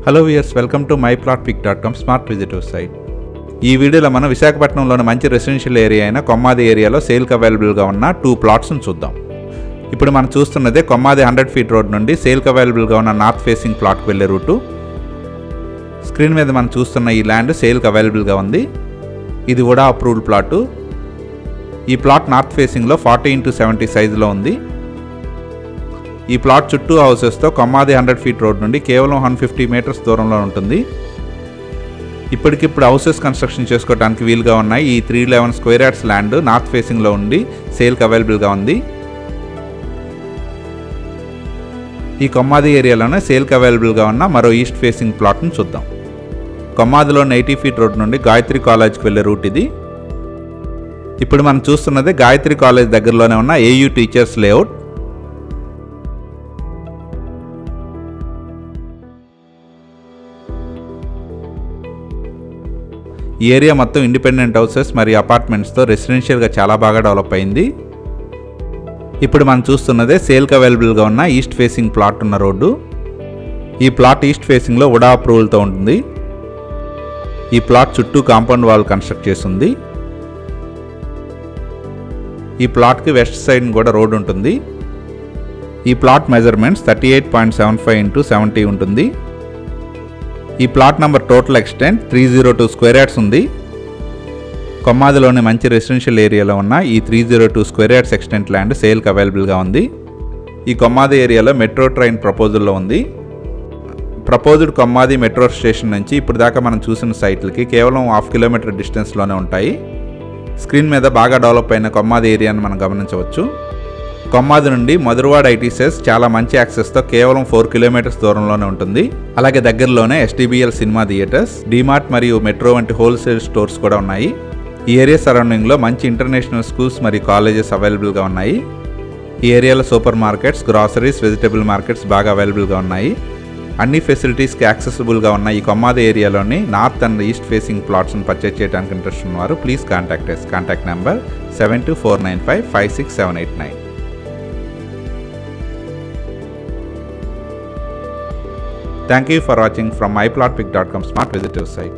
Hello viewers, welcome to myplotpic.com smart visitor site. ఈ వీడియోలో మనం విశాఖపట్నంలోని మంచి రెసిడెన్షియల్ ఏరియా అయిన కొమ్మాది ఏరియాలో సేల్కి అవైలబుల్గా ఉన్న 2 ప్లాట్స్ను చూద్దాం. ఇప్పుడు మనం చూస్తున్నదే కొమ్మాది 100 ఫీట్ రోడ్ నుండి సేల్కి అవైలబుల్గా ఉన్న నార్త్ ఫేసింగ్ ప్లాట్కి వెళ్ళే రూటు. స్క్రీన్ మీద మనం చూస్తున్న ఈ ల్యాండ్ సేల్కి అవైలబుల్గా ఉంది. ఇది కూడా అప్రూవ్డ్ ప్లాటు. ఈ ప్లాట్ నార్త్ ఫేసింగ్లో 40x70 సైజులో ఉంది. ఈ ప్లాట్ చుట్టూ హౌసెస్తో కొమ్మాది 100 ఫీట్ రోడ్ నుండి కేవలం 150 మీటర్స్ దూరంలో ఉంటుంది. ఇప్పటికిప్పుడు హౌసెస్ కన్స్ట్రక్షన్ చేసుకోవడానికి వీలుగా ఉన్నాయి. ఈ 311 స్క్వేర్ యార్డ్స్ ల్యాండ్ నార్త్ ఫేసింగ్లో ఉండి సేల్కి అవైలబుల్గా ఉంది. ఈ కొమ్మాది ఏరియాలోనే సేల్కి అవైలబుల్గా ఉన్న మరో ఈస్ట్ ఫేసింగ్ ప్లాట్ను చూద్దాం. కొమ్మాదిలోని 80 ఫీట్ రోడ్ నుండి గాయత్రి కాలేజ్కి వెళ్ళే రూట్ ఇది. ఇప్పుడు మనం చూస్తున్నది గాయత్రి కాలేజ్ దగ్గరలోనే ఉన్న AU టీచర్స్ లేఅవుట్. ఈ ఏరియా మొత్తం ఇండిపెండెంట్ హౌసెస్ మరియు అపార్ట్మెంట్స్తో రెసిడెన్షియల్గా చాలా బాగా డెవలప్ అయింది. ఇప్పుడు మనం చూస్తున్నదే సేల్కి అవైలబుల్గా ఉన్న ఈస్ట్ ఫేసింగ్ ప్లాట్ ఉన్న రోడ్డు. ఈ ప్లాట్ ఈస్ట్ ఫేసింగ్లో ఉడా అప్రూవల్తో ఉంటుంది. ఈ ప్లాట్ చుట్టూ కాంపౌండ్ వాల్ కన్స్ట్రక్ట్ చేస్తుంది. ఈ ప్లాట్కి వెస్ట్ సైడ్ కూడా రోడ్ ఉంటుంది. ఈ ప్లాట్ మెజర్మెంట్స్ 38.75 x 70 ఉంటుంది. ఈ plot number total extent 302 square yards ఉంది. కొమ్మాదిలోని మంచి రెసిడెన్షియల్ ఏరియాలో ఉన్న ఈ 302 స్క్వేర్ యార్డ్స్ ఎక్స్టెంట్ ల్యాండ్ సేల్కి అవైలబుల్గా ఉంది. ఈ కొమ్మాది ఏరియాలో మెట్రో ట్రైన్ ప్రపోజల్లో ఉంది. ప్రపోజ్డ్ కొమ్మాది మెట్రో స్టేషన్ నుంచి ఇప్పుడు దాకా మనం చూసిన సైట్లకి కేవలం 1/2 కిలోమీటర్ డిస్టెన్స్లోనే ఉంటాయి. స్క్రీన్ మీద బాగా డెవలప్ అయిన కొమ్మాది ఏరియాను మనం గమనించవచ్చు. కొమ్మాది నుండి మధురవాడ ITCS చాలా మంచి యాక్సెస్తో కేవలం 4 కిలోమీటర్స్ దూరంలోనే ఉంటుంది. అలాగే దగ్గరలోనే STBL సినిమా థియేటర్స్, డిమార్ట్ మరియు మెట్రో వంటి హోల్సేల్ స్టోర్స్ కూడా ఉన్నాయి. ఈ ఏరియా సరౌండింగ్లో మంచి ఇంటర్నేషనల్ స్కూల్స్ మరియు కాలేజెస్ అవైలబుల్గా ఉన్నాయి. ఈ ఏరియాలో super markets, groceries, vegetable markets బాగా అవైలబుల్గా ఉన్నాయి. అన్ని ఫెసిలిటీస్కి యాక్సెసిబుల్గా ఉన్న ఈ కొమ్మాది ఏరియాలోని నార్త్ అండ్ ఈస్ట్ ఫేసింగ్ ప్లాట్స్ను పర్చేజ్ చేయడానికి ఇంట్రెస్ట్ ఉన్నవారు please contact us. Contact number 7249556789. Thank you for watching from myplotpic.com smart visitor site.